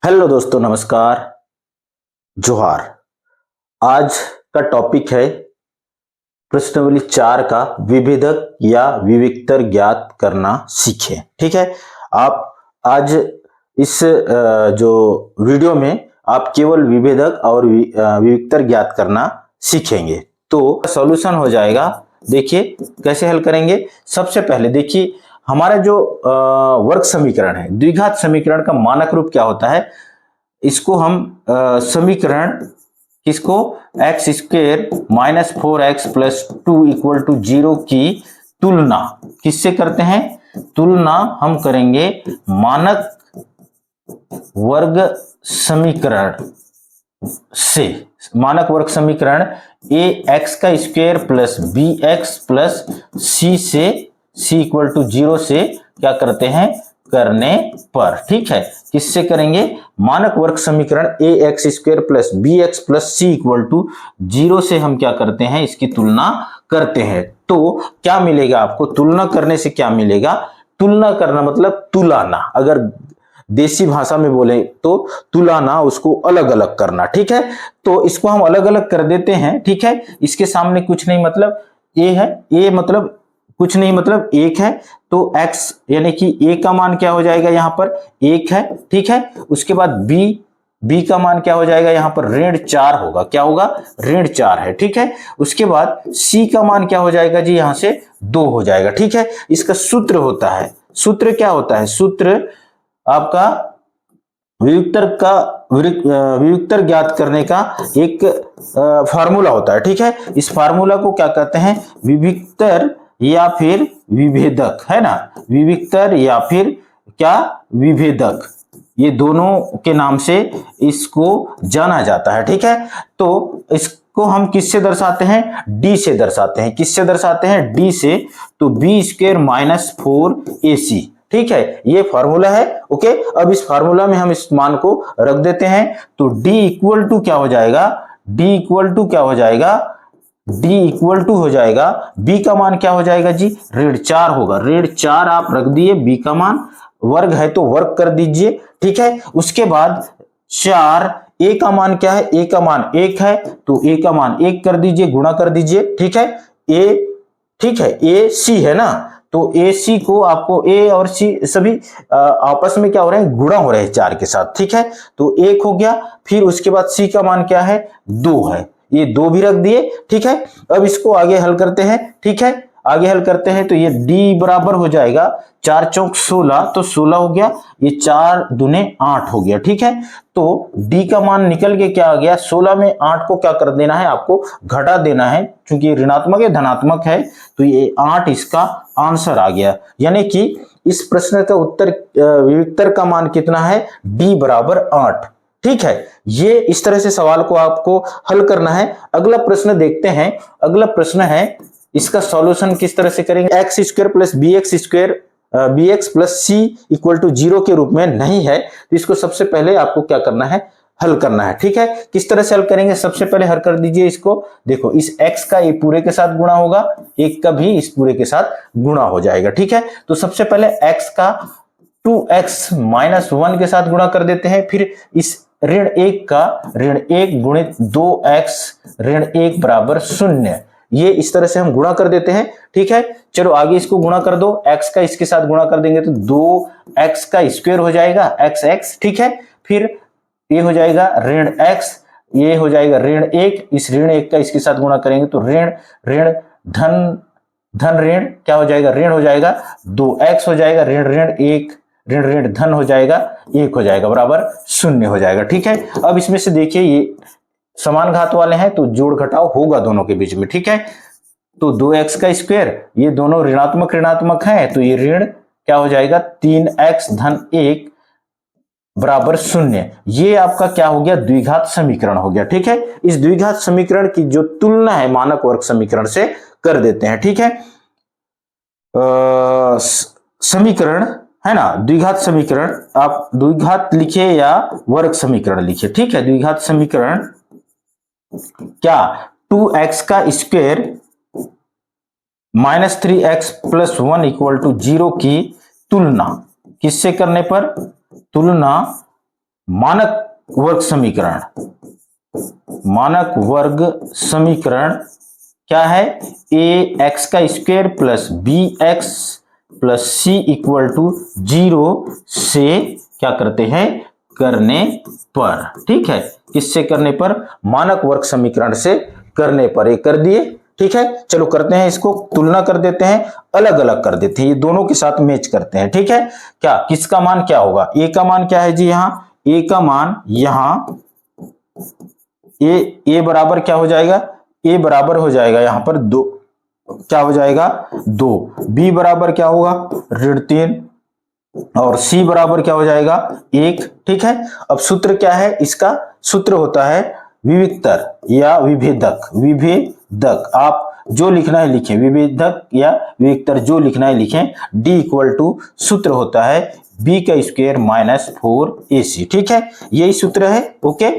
Hello दोस्तों, नमस्कार, जोहार। आज का टॉपिक है प्रश्नावली 4 का विभेदक या विविक्तर ज्ञात करना सीखें। ठीक है, आप आज इस जो वीडियो में आप केवल विभेदक और विविक्तर ज्ञात करना सीखेंगे तो सॉल्यूशन हो जाएगा। देखिए कैसे हल करेंगे। सबसे पहले देखिए हमारा जो वर्ग समीकरण है, द्विघात समीकरण का मानक रूप क्या होता है। इसको हम समीकरण किसको x square minus 4x plus 2 equal to 0 की तुलना किससे करते हैं। तुलना हम करेंगे मानक वर्ग समीकरण से। मानक वर्ग समीकरण ए एक्स का square plus B x plus C से सी इक्वल टू 0 से क्या करते हैं करने पर। ठीक है, किससे करेंगे मानक वर्ग समीकरण A X square plus B x plus C equal to 0 से हम क्या करते हैं इसकी तुलना करते हैं। तो क्या मिलेगा आपको तुलना करने से, क्या मिलेगा। तुलना करना मतलब तुलाना, अगर देसी भाषा में बोले तो तुलाना, उसको अलग अलग करना। ठीक है, तो इसको हम अलग अलग कर देते हैं। ठीक है, इसके सामने कुछ नहीं मतलब ए है, ए मतलब कुछ नहीं मतलब 1 है, तो x यानी कि a का मान क्या हो जाएगा यहाँ पर 1 है। ठीक है, उसके बाद b का मान क्या हो जाएगा यहाँ पर ऋण 4 होगा। क्या होगा ऋण 4 है। ठीक है, उसके बाद c का मान क्या हो जाएगा जी यहाँ से 2 हो जाएगा। ठीक है, इसका सूत्र होता है, सूत्र क्या होता है, सूत्र आपका विविक्तर ज्ञात करने का एक फार्मूला होता है। ठीक है, इस फार्मूला को क्या कहते हैं विविक्तर या फिर विभेदक, है ना। विविक्तर या फिर क्या विभेदक, ये दोनों के नाम से इसको जाना जाता है। ठीक है, तो इसको हम किससे दर्शाते हैं, डी से दर्शाते हैं। किससे दर्शाते हैं, डी से। तो बी स्क्वायर माइनस 4ac। ठीक है, ये फार्मूला है। ओके, अब इस फार्मूला में हम इस मान को रख देते हैं। तो d इक्वल टू क्या हो जाएगा, d इक्वल टू क्या हो जाएगा, d इक्वल टू हो जाएगा b का मान क्या हो जाएगा जी ऋण 4 होगा। ऋण 4 आप रख दिए, b का मान वर्ग है तो वर्ग कर दीजिए। ठीक है, उसके बाद 4 a का मान क्या है, a का मान 1 है तो a का मान 1 कर दीजिए, गुणा कर दीजिए। ठीक है, a, ठीक है a c है ना, तो ए सी को आपको ए और सी सभी आपस में क्या हो रहे हैं गुणा हो रहे हैं 4 के साथ। ठीक है, तो 1 हो गया, फिर उसके बाद सी का मान क्या है 2 है, ये 2 भी रख दिए। ठीक है, अब इसको आगे हल करते हैं। ठीक है, आगे हल करते हैं तो ये d बराबर हो जाएगा 4 चौक 16, तो 16 हो गया, ये 4 दूने 8 हो गया। ठीक है, तो d का मान निकल के क्या आ गया 16 में 8 को क्या कर देना है, आपको घटा देना है, क्योंकि ऋणात्मक या धनात्मक है तो ये 8 इसका आंसर आ गया। यानी कि इस प्रश्न का उत्तर विविक्तर का मान कितना है, d बराबर 8। ठीक है, ये इस तरह से सवाल को आपको हल करना है। अगला प्रश्न देखते हैं। अगला प्रश्न है, इसका सॉल्यूशन किस तरह से करेंगे। X square plus B x square b x plus C equal to 0 के रूप में नहीं है, तो इसको सबसे पहले आपको क्या करना है, हल करना है। ठीक है, किस तरह से हल करेंगे, सबसे पहले हल कर दीजिए इसको। देखो इस x का ये पूरे के साथ गुणा होगा, एक का भी इस पूरे के साथ गुणा हो जाएगा। ठीक है, तो सबसे पहले x का 2x माइनस 1 के साथ गुणा कर देते हैं, फिर इस ऋण 1 का ऋण 1 गुणित 2x ऋण 1 बराबर 0, ये इस तरह से हम गुणा कर देते हैं। ठीक है, चलो आगे इसको गुणा कर दो, x का इसके साथ गुणा कर देंगे तो 2x का स्क्वायर हो जाएगा x। ठीक है, फिर ये हो जाएगा ऋण x, ये हो जाएगा ऋण 1, इस ऋण 1 का इसके साथ गुणा करेंगे तो ऋण ऋण धन ऋण क्या हो जाएगा, ऋण हो जाएगा 2x हो जाएगा, ऋण ऋण 1 ऋण ऋण धन हो जाएगा 1 हो जाएगा बराबर 0 हो जाएगा। ठीक है, अब इसमें से देखिए ये समान घात वाले हैं तो जोड़ घटाव होगा दोनों के बीच में। ठीक है, तो 2x का स्क्वायर, ये दोनों ऋणात्मक ऋणात्मक हैं तो ये ऋण क्या हो जाएगा 3x धन 1 बराबर 0। ये आपका क्या हो गया, द्विघात समीकरण हो गया। ठीक है, इस द्विघात समीकरण की जो तुलना है मानक वर्ग समीकरण से कर देते हैं। ठीक है, समीकरण है ना, द्विघात समीकरण, आप द्विघात लिखिए या वर्ग समीकरण लिखिए। ठीक है, द्विघात समीकरण क्या 2x का square minus 3x plus 1 equal to 0 की तुलना किससे करने पर, तुलना मानक वर्ग समीकरण, मानक वर्ग समीकरण क्या है, ए एक्स का square plus B x plus C equal to 0 से क्या करते हैं, करने पर। ठीक है, किससे करने पर, मानक वर्ग समीकरण से करने पर। ये कर दिए। ठीक है, चलो करते हैं, इसको तुलना कर देते हैं, अलग अलग कर देते हैं, ये दोनों के साथ मैच करते हैं। ठीक है, क्या किसका मान क्या होगा, ए का मान क्या है जी, यहां ए का मान, यहां ए बराबर क्या हो जाएगा, ए बराबर हो जाएगा यहां पर 2, क्या हो जाएगा 2, बी बराबर क्या होगा ऋण 3 और सी बराबर क्या हो जाएगा 1। ठीक है, अब सूत्र क्या है इसका, सूत्र होता है विविक्तर या विभेदक। विभेदक आप जो लिखना है लिखें, विभेदक या विविक्तर जो लिखना है लिखें। डी इक्वल टू सूत्र होता है बी का स्क्वायर माइनस 4ac। ठीक है, यही सूत्र है। ओके,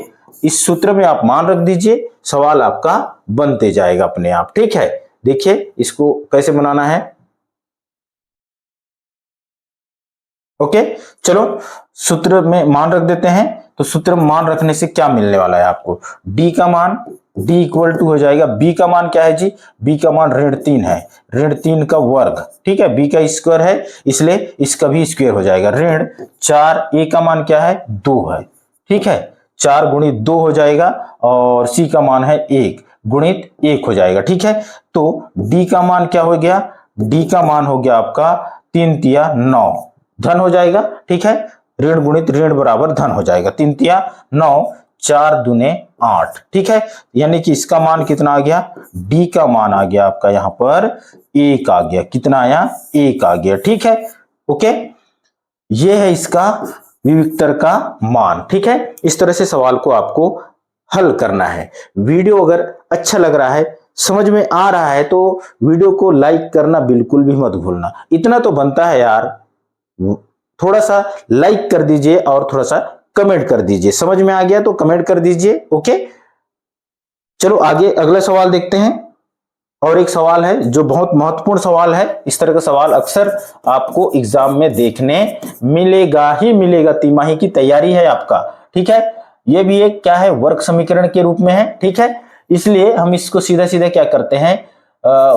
इस सूत्र में आप मान रख दीजिए, सवाल आपका बनते जाएगा अपने आप। ठीक है, देखिए इसको कैसे बनाना है। ओके, चलो सूत्र में मान रख देते हैं। तो सूत्र में मान रखने से क्या मिलने वाला है आपको, डी का मान, डी इक्वल टू हो जाएगा, बी का मान क्या है जी, बी का मान ऋण 3 है, ऋण 3 का वर्ग। ठीक है, बी का स्क्वायर है इसलिए इसका भी स्क्वायर हो जाएगा, ऋण 4, ए का मान क्या है 2 है। ठीक है, 4 गुणित 2 हो जाएगा और सी का मान है 1 गुणित 1 हो जाएगा। ठीक है, तो डी का मान क्या हो गया, डी का मान हो गया आपका 3 तिया 9 धन हो जाएगा। ठीक है, ऋण गुणित ऋण बराबर धन हो जाएगा, 3 तिया 9, 4 दूने 8। ठीक है, यानी कि इसका मान कितना आ गया, डी का मान आ गया आपका यहां पर 1 आ गया, कितना आया 1 आ गया। ठीक है, ओके, ये है इसका विविक्तर का मान। ठीक है, इस तरह से सवाल को आपको हल करना है। वीडियो अगर अच्छा लग रहा है, समझ में आ रहा है, तो वीडियो को लाइक करना बिल्कुल भी मत भूलना। इतना तो बनता है यार, थोड़ा सा लाइक कर दीजिए और थोड़ा सा कमेंट कर दीजिए। समझ में आ गया तो कमेंट कर दीजिए। ओके, चलो आगे अगला सवाल देखते हैं। और एक सवाल है जो बहुत महत्वपूर्ण सवाल है, इस तरह का सवाल अक्सर आपको एग्जाम में देखने मिलेगा ही मिलेगा, तिमाही की तैयारी है आपका। ठीक है, यह भी एक क्या है, वर्ग समीकरण के रूप में है। ठीक है, इसलिए हम इसको सीधा सीधा क्या करते हैं,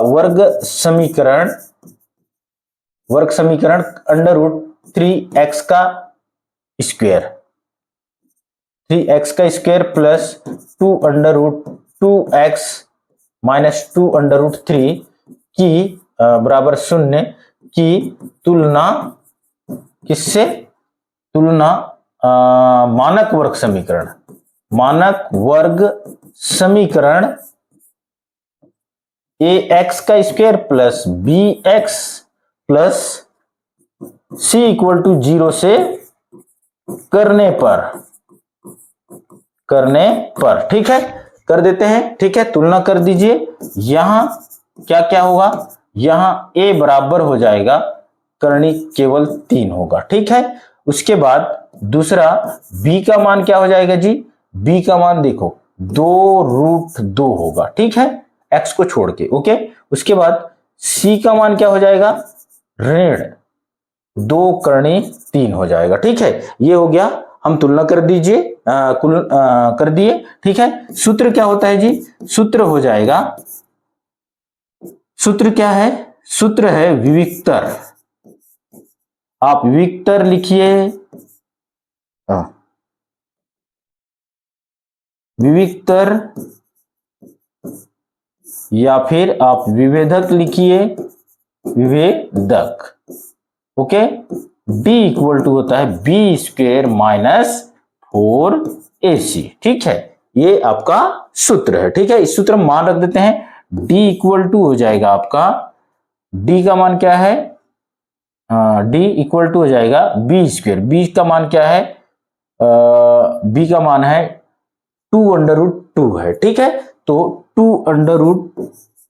वर्ग समीकरण अंडर रूट 3x का स्क्वायर, 3x का square plus 2 under root 2x minus 2 under root 3 की बराबर 0 की तुलना किससे, तुलना मानक वर्ग समीकरण, मानक वर्ग समीकरण ax का square plus bx plus c equal to 0 से करने पर। ठीक है, कर देते हैं। ठीक है, तुलना कर दीजिए। यहां क्या क्या होगा, यहां a बराबर हो जाएगा करनी केवल 3 होगा। ठीक है, उसके बाद दूसरा b का मान क्या हो जाएगा जी, b का मान देखो 2√2 होगा। ठीक है, x को छोड़ के। ओके, उसके बाद c का मान क्या हो जाएगा, ऋण 2 करनी 3 हो जाएगा। ठीक है, ये हो गया, हम तुलना कर दीजिए, कर दिए। ठीक है, सूत्र क्या होता है जी, सूत्र हो जाएगा, सूत्र क्या है, सूत्र है विविक्तर। आप विविक्तर लिखिए, विविक्तर या फिर आप विभेदक लिखिए, विभेदक। ओके, d इक्वल टू होता है बी स्क्वेयर माइनस 4ac। ठीक है, ये आपका सूत्र है। ठीक है, इस सूत्र में मान रख देते हैं, d इक्वल टू हो जाएगा आपका, d का मान क्या है, d इक्वल टू हो जाएगा बी स्क्वेयर, b का मान क्या है, b का मान है 2 अंडर रूट 2 है। ठीक है, तो 2 अंडर रूट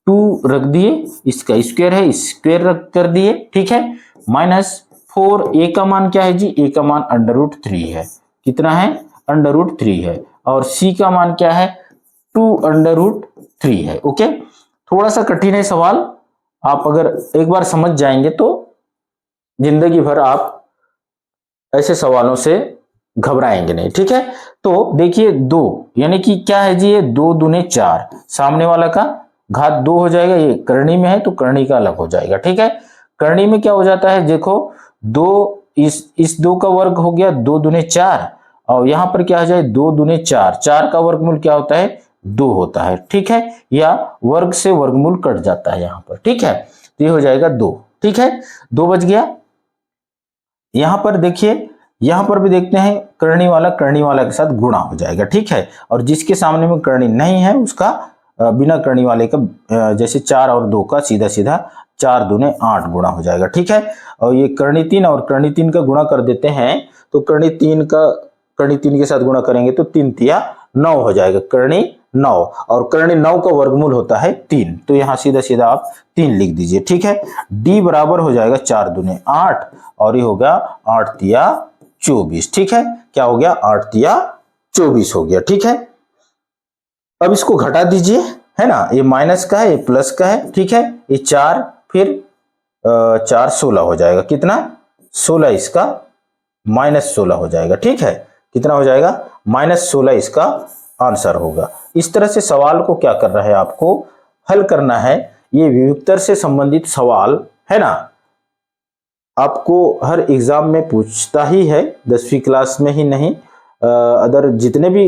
2 रख दिए, इसका स्क्वायर है, स्क्वायर रख कर दिए। ठीक है, माइनस 4, a का मान क्या है जी, a का मान अंडर रूट 3 है, कितना है अंडर रूट 3 है, और c का मान क्या है 2 अंडर रूट 3 है। ओके, थोड़ा सा कठिन है सवाल, आप अगर एक बार समझ जाएंगे तो जिंदगी भर आप ऐसे सवालों से घबराएंगे नहीं, ठीक है। तो देखिए 2 यानी कि क्या है जी, ये 2 दूने 4, सामने वाला का घात 2 हो जाएगा, ये करनी में है तो करनी का अलग हो जाएगा, ठीक है। करनी में क्या हो जाता है, देखो 2 इस 2 का वर्ग हो गया 2 दूने 4, और यहां पर क्या हो जाए 2 दूने 4, 4 का वर्गमूल क्या होता है 2 होता है, ठीक है, या वर्ग से वर्गमूल कट जाता है यहां पर, ठीक है। तो ये हो जाएगा 2, ठीक है, 2 बच गया। यहां पर देखिए, यहां पर भी देखते हैं करनी वाला के साथ गुणा हो जाएगा, ठीक है। और जिसके सामने में करनी नहीं है उसका बिना करनी वाले का जैसे 4 और 2 का सीधा सीधा 4 दूने 8 गुणा हो जाएगा, ठीक है। और ये करनी 3 और करनी 3 का गुणा कर देते हैं तो करनी 3 के साथ गुणा करेंगे तो 3 तिया 9 हो जाएगा, करनी 9, और करनी 9 का वर्गमूल होता है 3, तो यहां सीधा सीधा आप 3 लिख दीजिए, ठीक है। डी बराबर हो जाएगा 4 दूने 8 और ये होगा 8 तिया 24, ठीक है। क्या हो गया 8 तिया 24 हो गया, ठीक है। अब इसको घटा दीजिए, है ना, ये माइनस का है ये प्लस का है, ठीक है। ये 4 फिर 4 16 हो जाएगा, कितना 16, इसका -16 हो जाएगा, ठीक है। कितना हो जाएगा -16 इसका आंसर होगा। इस तरह से सवाल को क्या करना है, आपको हल करना है। ये विविक्तर से संबंधित सवाल है ना, आपको हर एग्जाम में पूछता ही है, 10वीं क्लास में ही नहीं, अदर जितने भी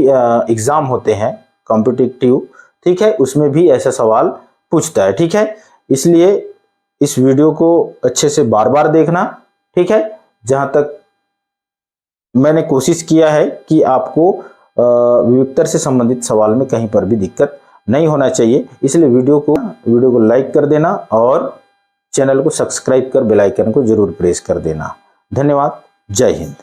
एग्जाम होते हैं कॉम्पिटिटिव, ठीक है, उसमें भी ऐसा सवाल पूछता है, ठीक है। इसलिए इस वीडियो को अच्छे से बार बार देखना, ठीक है। जहां तक मैंने कोशिश किया है कि आपको विविक्तर से संबंधित सवाल में कहीं पर भी दिक्कत नहीं होना चाहिए, इसलिए वीडियो को लाइक कर देना और चैनल को सब्सक्राइब कर बेल आइकन को जरूर प्रेस कर देना। धन्यवाद, जय हिंद।